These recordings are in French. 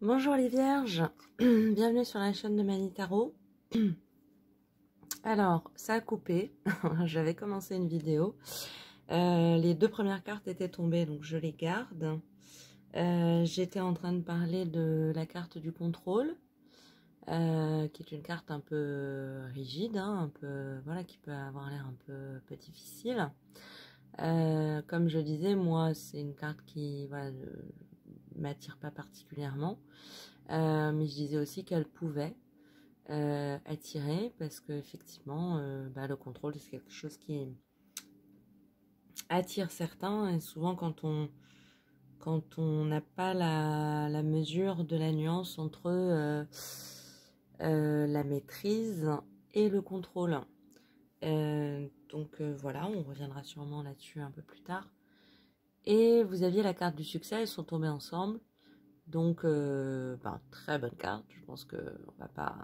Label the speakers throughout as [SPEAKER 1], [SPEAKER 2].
[SPEAKER 1] Bonjour les vierges, bienvenue sur la chaîne de Mani Tarot. Alors, ça a coupé, j'avais commencé une vidéo. Les deux premières cartes étaient tombées, donc je les garde. J'étais en train de parler de la carte du contrôle, qui est une carte un peu rigide, hein, un peu, voilà, qui peut avoir l'air un peu difficile. Comme je disais, moi, c'est une carte qui, voilà, m'attire pas particulièrement. Mais je disais aussi qu'elle pouvait attirer parce que effectivement le contrôle c'est quelque chose qui attire certains, et souvent quand on n'a pas la mesure de la nuance entre la maîtrise et le contrôle. Voilà, on reviendra sûrement là-dessus un peu plus tard. Et vous aviez la carte du succès, elles sont tombées ensemble. Donc, très bonne carte. Je pense que on va pas.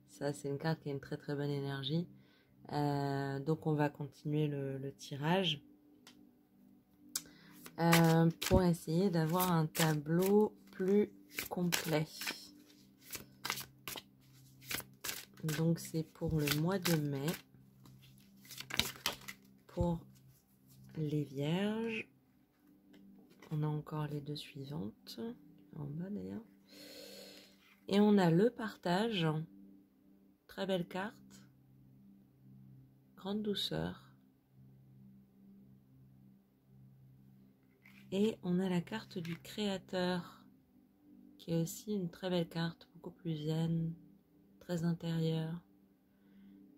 [SPEAKER 1] Ça, c'est une carte qui a une très très bonne énergie. Donc, on va continuer le tirage pour essayer d'avoir un tableau plus complet. Donc, c'est pour le mois de mai. Pour les vierges. On a encore les deux suivantes. En bas d'ailleurs. Et on a le partage. Très belle carte. Grande douceur. Et on a la carte du créateur, qui est aussi une très belle carte, beaucoup plus zen, très intérieure.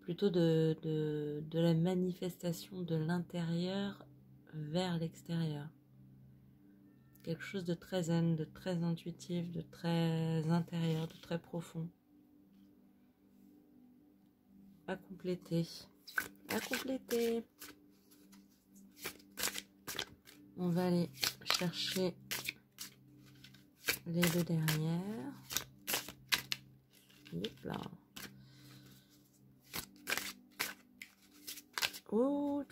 [SPEAKER 1] Plutôt de la manifestation de l'intérieur vers l'extérieur. Quelque chose de très zen, de très intuitif, de très intérieur, de très profond. À compléter. À compléter. On va aller chercher les deux dernières. Hop là. Oh,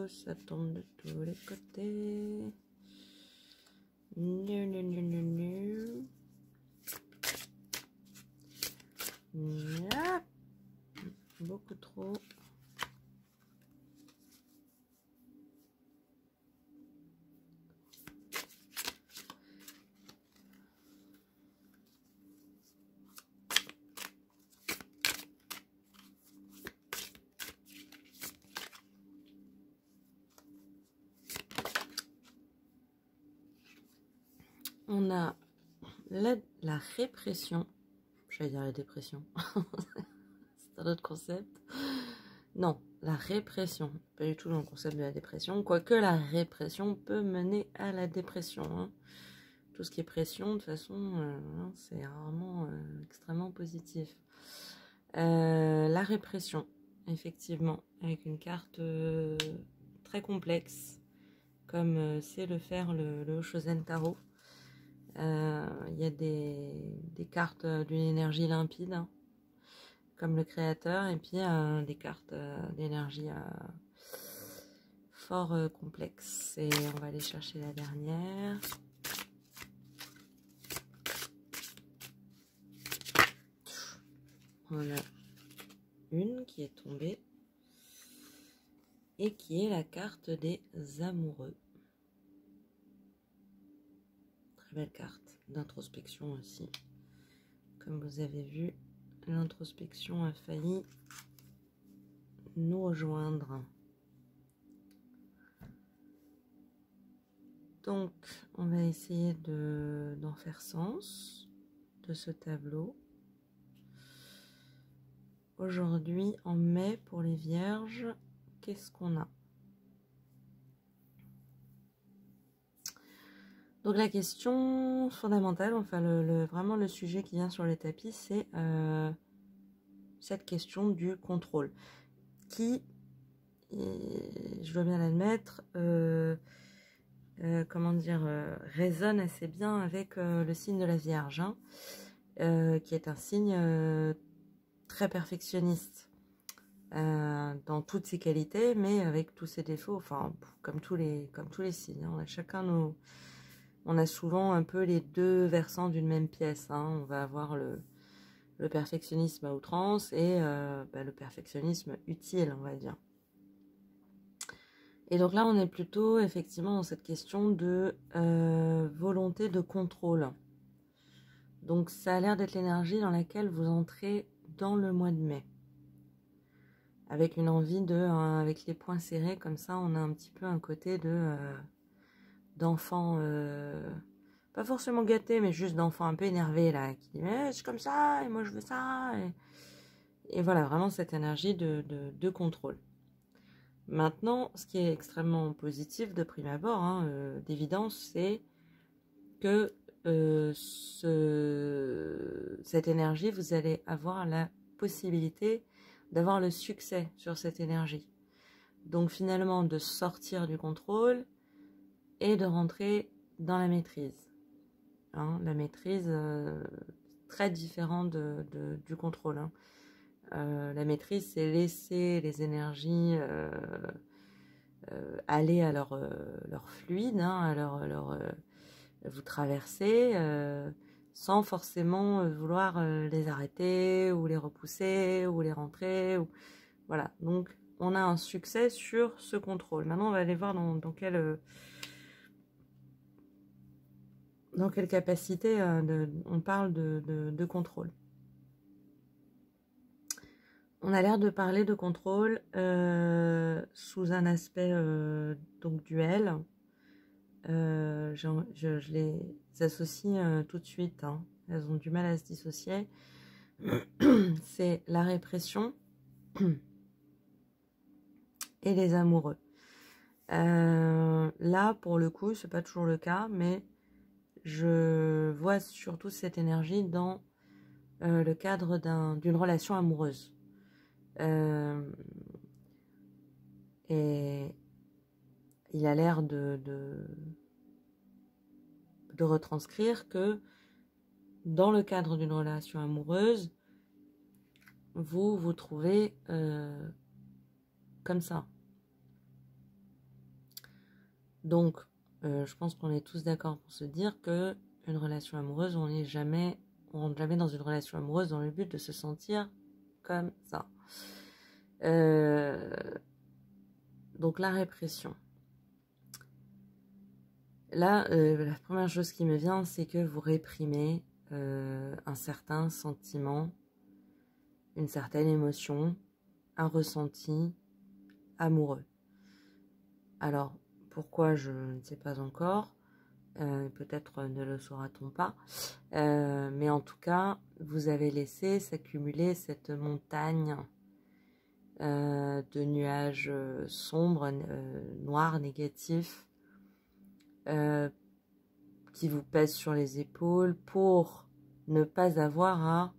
[SPEAKER 1] ça tombe de tous les côtés. Ah, beaucoup trop. On a la répression. J'allais dire la dépression. C'est un autre concept. Non, la répression. Pas du tout dans le concept de la dépression. Quoique la répression peut mener à la dépression. Hein. Tout ce qui est pression, de toute façon, c'est rarement extrêmement positif. La répression, effectivement, avec une carte très complexe, comme c'est le faire le Oshozen Tarot. Il y a des cartes d'une énergie limpide, hein, comme le créateur, et puis des cartes d'énergie fort complexes. Et on va aller chercher la dernière. On a une qui est tombée et qui est la carte des amoureux. Très belle carte d'introspection aussi. Comme vous avez vu, l'introspection a failli nous rejoindre. Donc, on va essayer d'en faire sens de ce tableau. Aujourd'hui, en mai, pour les vierges, qu'est-ce qu'on a? Donc, la question fondamentale, enfin, vraiment le sujet qui vient sur le tapis, c'est cette question du contrôle. Qui, je dois bien l'admettre, résonne assez bien avec le signe de la Vierge, hein, qui est un signe très perfectionniste dans toutes ses qualités, mais avec tous ses défauts, enfin comme tous les signes. Hein, on a chacun on a souvent un peu les deux versants d'une même pièce, hein. On va avoir le perfectionnisme à outrance et le perfectionnisme utile, on va dire. Et donc là, on est plutôt effectivement dans cette question de volonté de contrôle. Donc ça a l'air d'être l'énergie dans laquelle vous entrez dans le mois de mai. Avec une envie avec les poings serrés, comme ça, on a un petit peu un côté d'enfant, pas forcément gâté, mais juste d'enfant un peu énervé, là, qui dit, mais c'est comme ça, et moi je veux ça. Et voilà, vraiment cette énergie de contrôle. Maintenant, ce qui est extrêmement positif de prime abord, hein, d'évidence, c'est que cette énergie, vous allez avoir la possibilité d'avoir le succès sur cette énergie. Donc finalement, de sortir du contrôle et de rentrer dans la maîtrise. Hein, la maîtrise, très différent du contrôle. Hein. La maîtrise, c'est laisser les énergies aller à leur fluide, hein, à vous traverser, sans forcément vouloir les arrêter ou les repousser ou les rentrer. Voilà, donc on a un succès sur ce contrôle. Maintenant, on va aller voir dans quelle capacité on parle de contrôle. On a l'air de parler de contrôle sous un aspect donc duel. Je les associe tout de suite. Hein. Elles ont du mal à se dissocier. C'est la répression et les amoureux. Là, pour le coup, c'est pas toujours le cas, mais je vois surtout cette énergie dans le cadre d'une relation amoureuse. Et il a l'air de retranscrire que dans le cadre d'une relation amoureuse, vous vous trouvez comme ça. Donc, je pense qu'on est tous d'accord pour se dire que une relation amoureuse, on rentre jamais dans une relation amoureuse dans le but de se sentir comme ça. Donc la répression. Là, la première chose qui me vient, c'est que vous réprimez un certain sentiment, une certaine émotion, un ressenti amoureux. Alors, pourquoi, je ne sais pas encore. Peut-être ne le saura-t-on pas. Mais en tout cas, vous avez laissé s'accumuler cette montagne de nuages sombres, noirs, négatifs, qui vous pèsent sur les épaules pour ne pas avoir à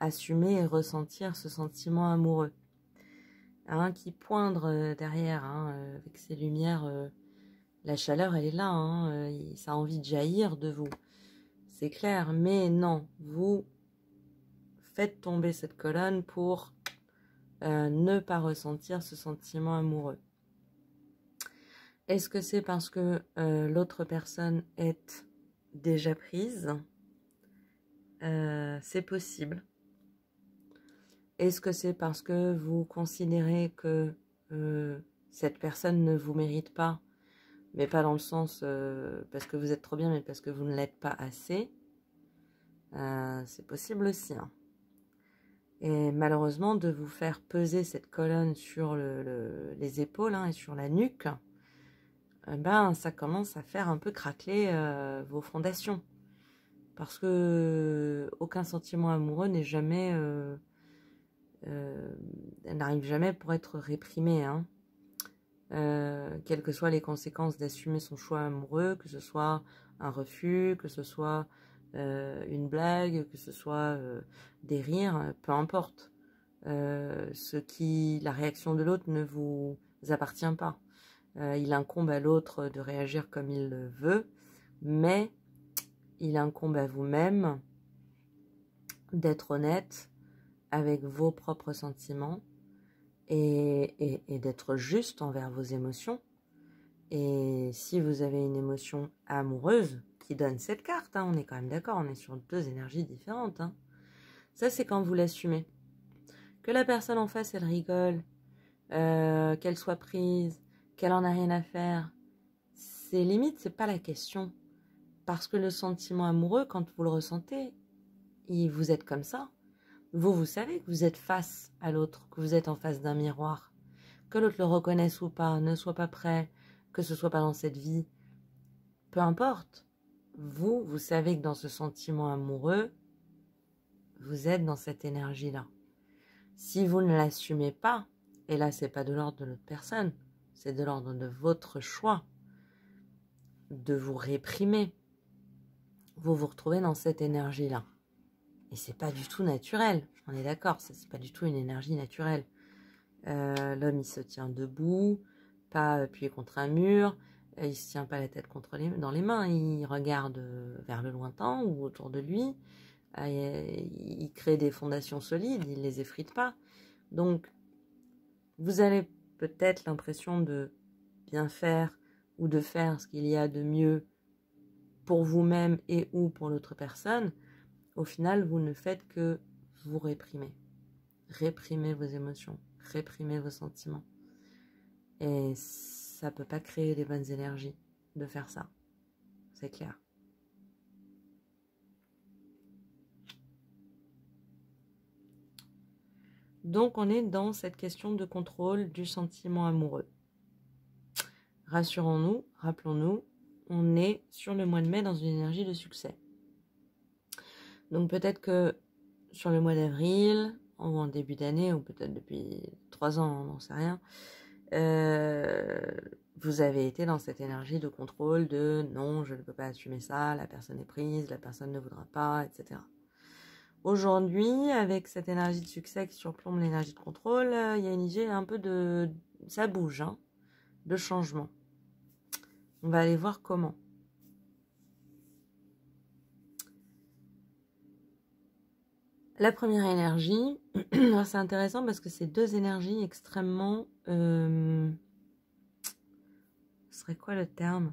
[SPEAKER 1] assumer et ressentir ce sentiment amoureux. Hein, qui poindre derrière, hein, avec ces lumières, la chaleur elle est là, hein, ça a envie de jaillir de vous, c'est clair, mais non, vous faites tomber cette colonne pour ne pas ressentir ce sentiment amoureux. Est-ce que c'est parce que l'autre personne est déjà prise? C'est possible. Est-ce que c'est parce que vous considérez que cette personne ne vous mérite pas, mais pas dans le sens parce que vous êtes trop bien, mais parce que vous ne l'êtes pas assez? C'est possible aussi. Hein. Et malheureusement, de vous faire peser cette colonne sur les épaules et sur la nuque, ça commence à faire un peu craqueler vos fondations. Parce que aucun sentiment amoureux n'est jamais... n'arrive jamais pour être réprimé. Hein. Quelles que soient les conséquences d'assumer son choix amoureux, que ce soit un refus, que ce soit une blague, que ce soit des rires, peu importe. La réaction de l'autre ne vous appartient pas. Il incombe à l'autre de réagir comme il le veut, mais il incombe à vous-même d'être honnête avec vos propres sentiments et d'être juste envers vos émotions Et si vous avez une émotion amoureuse qui donne cette carte, hein, on est quand même d'accord, on est sur deux énergies différentes. Hein. Ça, c'est quand vous l'assumez. Que la personne en face, elle rigole, qu'elle soit prise, qu'elle en a rien à faire, c'est limite, c'est pas la question. Parce que le sentiment amoureux, quand vous le ressentez, vous êtes comme ça. Vous savez que vous êtes face à l'autre, que vous êtes en face d'un miroir. Que l'autre le reconnaisse ou pas, ne soit pas prêt, que ce soit pas dans cette vie, peu importe. Vous savez que dans ce sentiment amoureux, vous êtes dans cette énergie-là. Si vous ne l'assumez pas, et là c'est pas de l'ordre de l'autre personne, c'est de l'ordre de votre choix, de vous réprimer, vous vous retrouvez dans cette énergie-là. Et c'est pas du tout naturel, on est d'accord, c'est pas du tout une énergie naturelle. L'homme il se tient debout, pas appuyé contre un mur, il se tient pas la tête dans les mains, il regarde vers le lointain ou autour de lui, il crée des fondations solides, il les effrite pas. Donc vous avez peut-être l'impression de bien faire ou de faire ce qu'il y a de mieux pour vous-même et ou pour l'autre personne. Au final, vous ne faites que vous réprimer. Réprimez vos émotions, réprimez vos sentiments. Et ça peut pas créer les bonnes énergies de faire ça. C'est clair. Donc on est dans cette question de contrôle du sentiment amoureux. Rassurons-nous, rappelons-nous, on est sur le mois de mai dans une énergie de succès. Donc peut-être que sur le mois d'avril, ou en début d'année, ou peut-être depuis 3 ans, on n'en sait rien, vous avez été dans cette énergie de contrôle de non, je ne peux pas assumer ça, la personne est prise, la personne ne voudra pas, etc. Aujourd'hui, avec cette énergie de succès qui surplombe l'énergie de contrôle, il y a une idée un peu de... ça bouge, hein, de changement. On va aller voir comment. La première énergie, c'est intéressant parce que c'est deux énergies extrêmement... ce serait quoi le terme?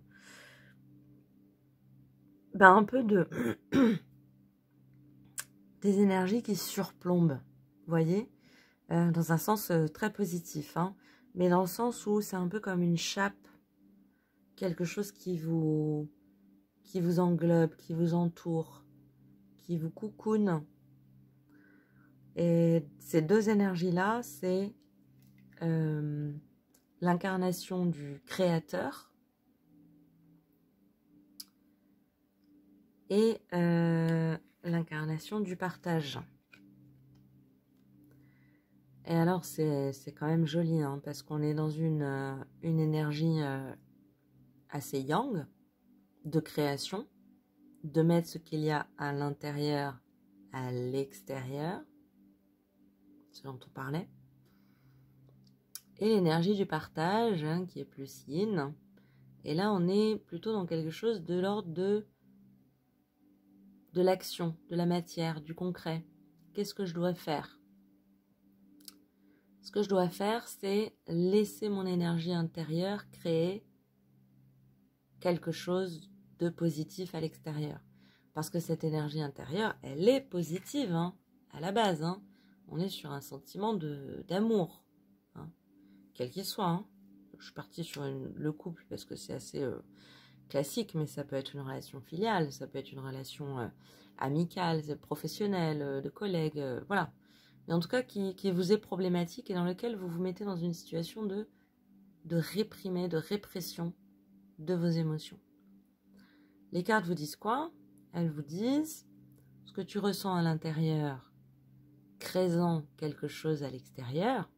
[SPEAKER 1] Ben, un peu de... des énergies qui surplombent, vous voyez, dans un sens très positif, hein, mais dans le sens où c'est un peu comme une chape, quelque chose qui vous englobe, qui vous entoure, qui vous coucoune. Et ces deux énergies-là, c'est l'incarnation du créateur et l'incarnation du partage. Et alors, c'est quand même joli, hein, parce qu'on est dans une énergie assez yang, de création, de mettre ce qu'il y a à l'intérieur, à l'extérieur, ce dont on parlait. Et l'énergie du partage, hein, qui est plus yin. Et là, on est plutôt dans quelque chose de l'ordre de l'action, de la matière, du concret. Qu'est-ce que je dois faire? Ce que je dois faire, c'est laisser mon énergie intérieure créer quelque chose de positif à l'extérieur. Parce que cette énergie intérieure, elle est positive, hein, à la base. Hein. On est sur un sentiment d'amour, hein, quel qu'il soit. Hein. Je suis partie sur le couple parce que c'est assez classique, mais ça peut être une relation filiale, ça peut être une relation amicale, professionnelle, de collègues, voilà. Mais en tout cas, qui vous est problématique et dans lequel vous vous mettez dans une situation de réprimer, de répression de vos émotions. Les cartes vous disent quoi? Elles vous disent ce que tu ressens à l'intérieur, créant quelque chose à l'extérieur.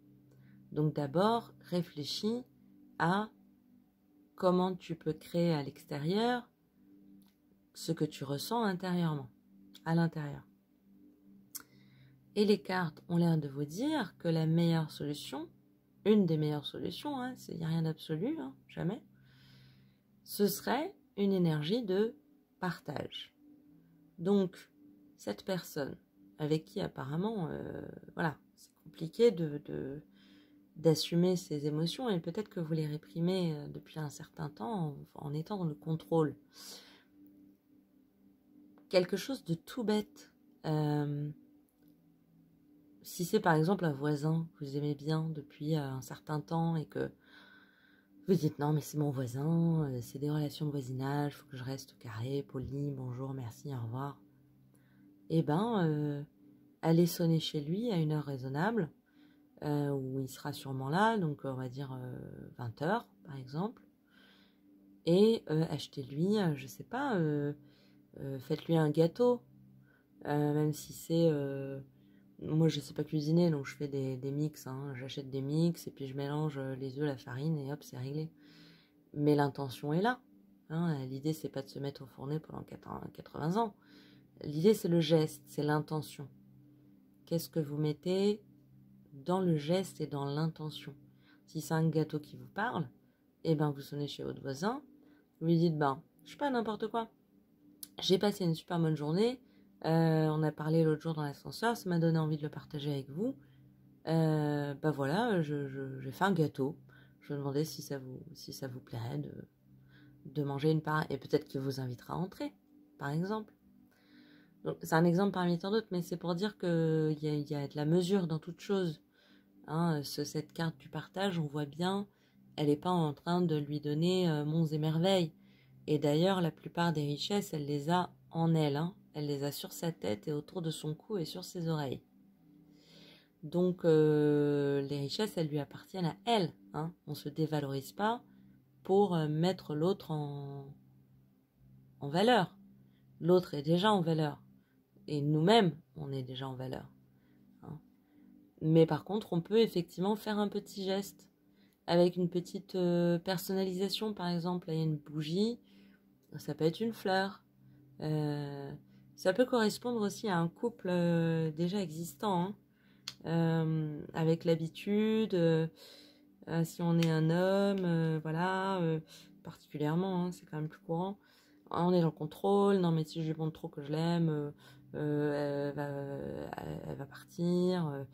[SPEAKER 1] Donc d'abord, réfléchis à comment tu peux créer à l'extérieur ce que tu ressens intérieurement, à l'intérieur. Et les cartes ont l'air de vous dire que la meilleure solution, une des meilleures solutions, hein, il n'y a rien d'absolu, hein, jamais, ce serait une énergie de partage. Donc, cette personne avec qui apparemment, voilà, c'est compliqué d'assumer ses émotions et peut-être que vous les réprimez depuis un certain temps en étant dans le contrôle. Quelque chose de tout bête. Si c'est par exemple un voisin que vous aimez bien depuis un certain temps et que vous dites non mais c'est mon voisin, c'est des relations de voisinage, il faut que je reste carré, poli, bonjour, merci, au revoir. Eh ben, allez sonner chez lui à une heure raisonnable, où il sera sûrement là, donc on va dire 20h par exemple, et achetez-lui, je sais pas, faites-lui un gâteau, même si c'est... moi je sais pas cuisiner, donc je fais des mix, hein. J'achète des mix et puis je mélange les œufs, la farine et hop c'est réglé. Mais l'intention est là, hein. L'idée c'est pas de se mettre au fourneau pendant 80 ans, l'idée c'est le geste, c'est l'intention. Qu'est-ce que vous mettez dans le geste et dans l'intention? Si c'est un gâteau qui vous parle, eh ben vous sonnez chez votre voisin, vous lui dites je sais pas, n'importe quoi, j'ai passé une super bonne journée, on a parlé l'autre jour dans l'ascenseur, ça m'a donné envie de le partager avec vous, voilà, j'ai fait un gâteau, je me demandais si ça vous plairait de manger une part, et peut-être qu'il vous invitera à entrer, par exemple. Donc, c'est un exemple parmi tant d'autres, mais c'est pour dire qu'il y a de la mesure dans toute chose. Hein, cette carte du partage, on voit bien, elle n'est pas en train de lui donner monts et merveilles. Et d'ailleurs, la plupart des richesses, elle les a en elle. Hein. Elle les a sur sa tête et autour de son cou et sur ses oreilles. Donc, les richesses, elles lui appartiennent à elle. Hein. On ne se dévalorise pas pour mettre l'autre en valeur. L'autre est déjà en valeur. Et nous-mêmes, on est déjà en valeur. Hein. Mais par contre, on peut effectivement faire un petit geste avec une petite personnalisation, par exemple. Là, il y a une bougie, ça peut être une fleur. Ça peut correspondre aussi à un couple déjà existant, hein, avec l'habitude. Si on est un homme, voilà, particulièrement, hein, c'est quand même plus courant. On est dans le contrôle, non mais si je lui montre trop que je l'aime, elle va partir.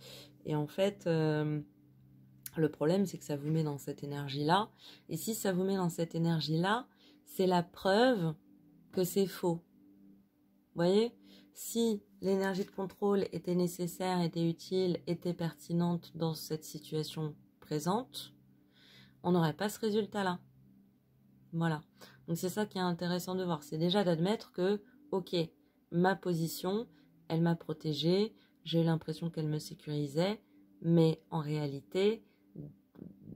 [SPEAKER 1] Et en fait, le problème c'est que ça vous met dans cette énergie-là. Et si ça vous met dans cette énergie-là, c'est la preuve que c'est faux. Vous voyez ? Si l'énergie de contrôle était nécessaire, était utile, était pertinente dans cette situation présente, on n'aurait pas ce résultat-là. Voilà. Donc c'est ça qui est intéressant de voir. C'est déjà d'admettre que, ok, ma position, elle m'a protégée, j'ai eu l'impression qu'elle me sécurisait, mais en réalité,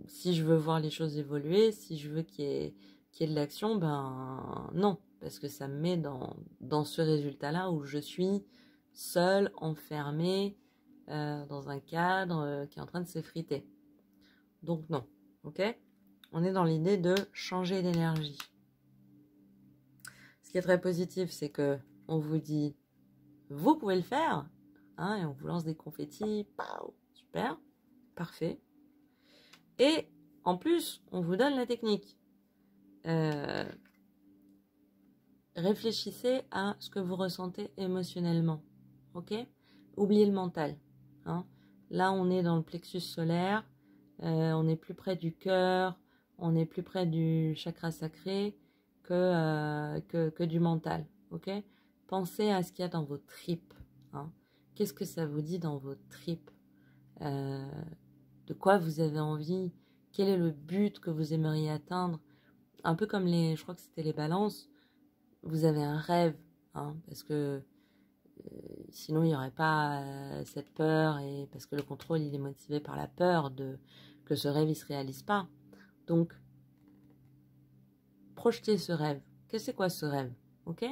[SPEAKER 1] si je veux voir les choses évoluer, si je veux qu'il y ait de l'action, ben non, parce que ça me met dans ce résultat-là où je suis seule, enfermée, dans un cadre qui est en train de s'effriter. Donc non, ok ? On est dans l'idée de changer d'énergie. Ce qui est très positif, c'est que on vous dit, vous pouvez le faire, hein, et on vous lance des confettis, pow, super, parfait. Et en plus, on vous donne la technique. Réfléchissez à ce que vous ressentez émotionnellement, ok ? Oubliez le mental. Hein. Là, on est dans le plexus solaire, on est plus près du cœur, on est plus près du chakra sacré que du mental, ok ? Pensez à ce qu'il y a dans vos tripes. Hein. Qu'est-ce que ça vous dit dans vos tripes ? De quoi vous avez envie ? Quel est le but que vous aimeriez atteindre ? Un peu comme je crois que c'était les balances, vous avez un rêve, hein, parce que sinon il n'y aurait pas cette peur, et parce que le contrôle il est motivé par la peur que ce rêve il se réalise pas. Donc projetez ce rêve. Qu'est-ce que c'est quoi ce rêve, ok ?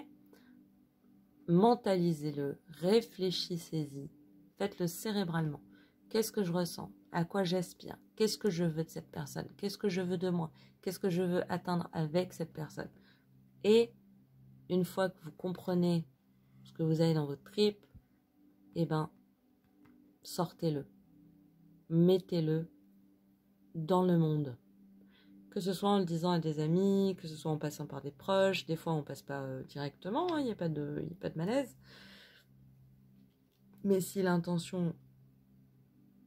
[SPEAKER 1] Mentalisez-le, réfléchissez-y, faites-le cérébralement. Qu'est-ce que je ressens ? À quoi j'aspire ? Qu'est-ce que je veux de cette personne ? Qu'est-ce que je veux de moi ? Qu'est-ce que je veux atteindre avec cette personne ? Et une fois que vous comprenez ce que vous avez dans votre trip, eh ben, sortez-le. Mettez-le dans le monde. Que ce soit en le disant à des amis, que ce soit en passant par des proches, des fois on passe pas directement, il n'y a pas de malaise. Mais si l'intention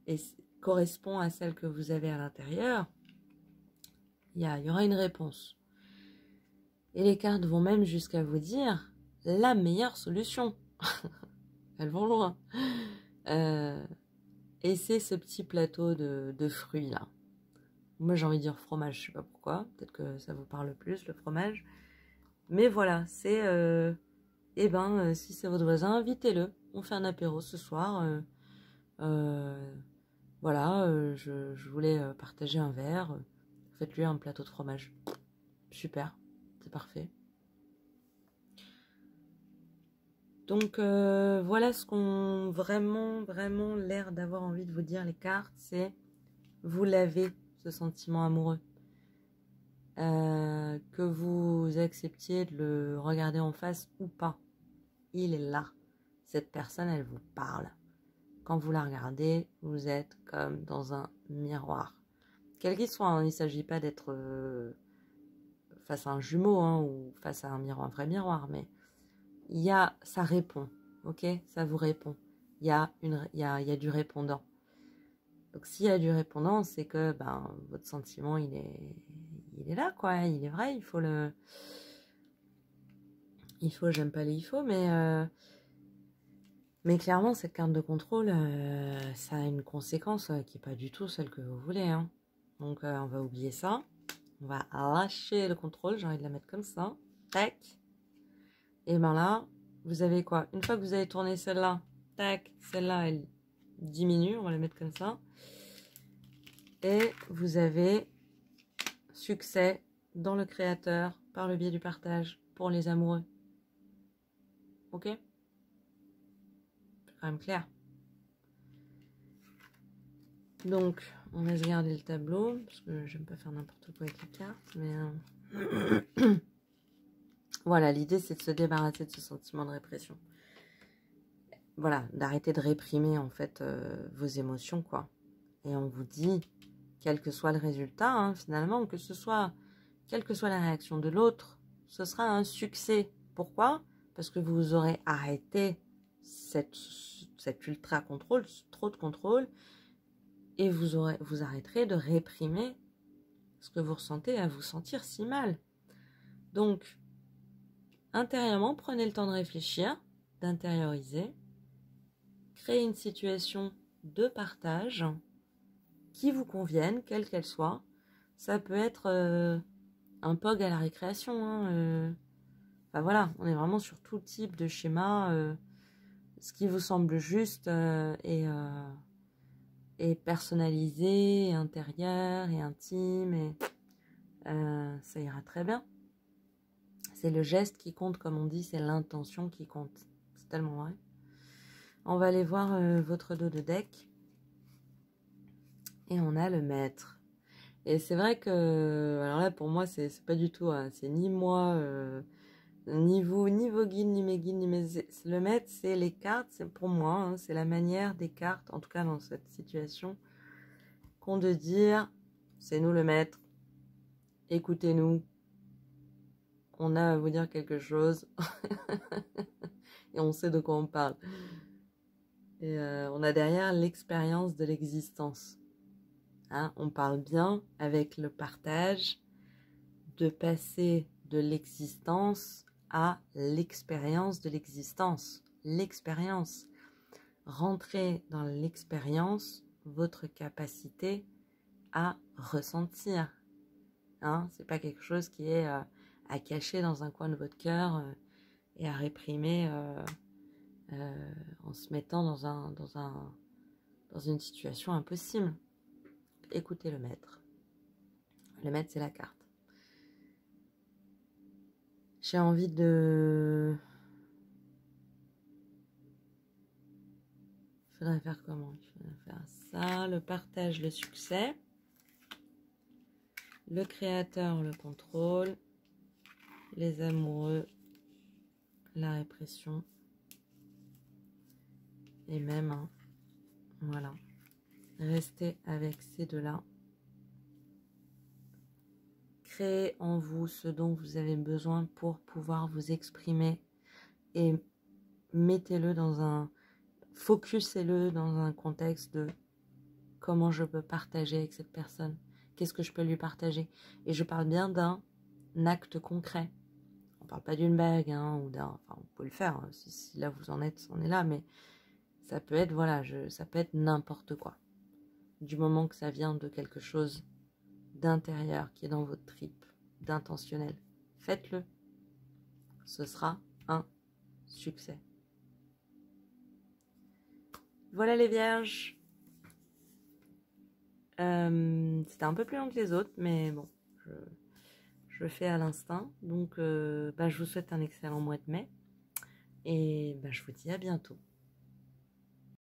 [SPEAKER 1] est correspond à celle que vous avez à l'intérieur, il y aura une réponse. Et les cartes vont même jusqu'à vous dire la meilleure solution. Elles vont loin. Et c'est ce petit plateau de fruits là. Moi j'ai envie de dire fromage, je sais pas pourquoi. Peut-être que ça vous parle plus le fromage. Mais voilà, c'est... si c'est votre voisin, invitez-le. On fait un apéro ce soir. Je voulais partager un verre. Faites-lui un plateau de fromage. Super, c'est parfait. Donc voilà ce qu'on vraiment l'air d'avoir envie de vous dire les cartes, c'est vous l'avez ce sentiment amoureux. Que vous acceptiez de le regarder en face ou pas, il est là. Cette personne, elle vous parle. Quand vous la regardez, vous êtes comme dans un miroir. Quel qu'il soit, hein, il ne s'agit pas d'être face à un jumeau ou face à un vrai miroir, mais ça répond, ok? Ça vous répond. Il y a du répondant. Donc s'il y a du répondant, c'est que votre sentiment, il est là, quoi. Il est vrai, j'aime pas les il faut, mais clairement, cette carte de contrôle, ça a une conséquence qui n'est pas du tout celle que vous voulez. Hein. Donc, on va oublier ça. On va lâcher le contrôle. J'ai envie de la mettre comme ça. Tac. Et ben là, vous avez quoi? Une fois que vous avez tourné celle-là, tac, celle-là, elle diminue. On va la mettre comme ça. Et vous avez succès dans le créateur par le biais du partage pour les amoureux. Ok? C'est quand même clair. Donc, on laisse garder le tableau, parce que j'aime pas faire n'importe quoi avec les cartes, mais... Voilà, l'idée, c'est de se débarrasser de ce sentiment de répression. Voilà, d'arrêter de réprimer, en fait, vos émotions, quoi. Et on vous dit, quel que soit le résultat, hein, finalement, quelle que soit la réaction de l'autre, ce sera un succès. Pourquoi? Parce que vous aurez arrêté cet ultra-contrôle, trop de contrôle, et vous arrêterez de réprimer ce que vous ressentez à vous sentir si mal. Donc, intérieurement, prenez le temps de réfléchir, d'intérioriser, créez une situation de partage qui vous convienne, quelle qu'elle soit. Ça peut être un POG à la récréation. Enfin voilà, on est vraiment sur tout type de schéma. Ce qui vous semble juste et personnalisé, et intérieur, et intime, et ça ira très bien. C'est le geste qui compte, comme on dit, c'est l'intention qui compte. C'est tellement vrai. On va aller voir votre dos de deck. Et on a le maître. Et c'est vrai que, alors là, pour moi, c'est pas du tout, hein, c'est ni moi, ni vous, ni vos guides, ni mes guides, ni mes... Le maître, c'est les cartes, c'est pour moi, hein, c'est la manière des cartes, en tout cas dans cette situation, qu'ont de dire, c'est nous le maître, écoutez-nous, on a à vous dire quelque chose, et on sait de quoi on parle. Et on a derrière l'expérience de l'existence. Hein, on parle bien avec le partage de passer de l'existence à l'expérience de l'existence. L'expérience. Rentrer dans l'expérience, votre capacité à ressentir. Hein, c'est pas quelque chose qui est à cacher dans un coin de votre cœur et à réprimer en se mettant dans une situation impossible. Écoutez le maître. Le maître, c'est la carte. J'ai envie de... Il faudrait faire comment? Il faudrait faire ça. Le partage, le succès. Le créateur, le contrôle. Les amoureux, la répression. Et même, hein, voilà. Restez avec ces deux-là. Créez en vous ce dont vous avez besoin pour pouvoir vous exprimer et mettez-le dans un... Focusez-le dans un contexte de comment je peux partager avec cette personne. Qu'est-ce que je peux lui partager? Et je parle bien d'un acte concret. On parle pas d'une bague, hein, ou d'un... Enfin, vous pouvez le faire, hein, si là vous en êtes, on est là, mais ça peut être, voilà, ça peut être n'importe quoi. Du moment que ça vient de quelque chose d'intérieur, qui est dans votre trip, d'intentionnel, faites-le. Ce sera un succès. Voilà les vierges. C'était un peu plus long que les autres, mais bon, je le fais à l'instinct. Donc, je vous souhaite un excellent mois de mai. Et je vous dis à bientôt.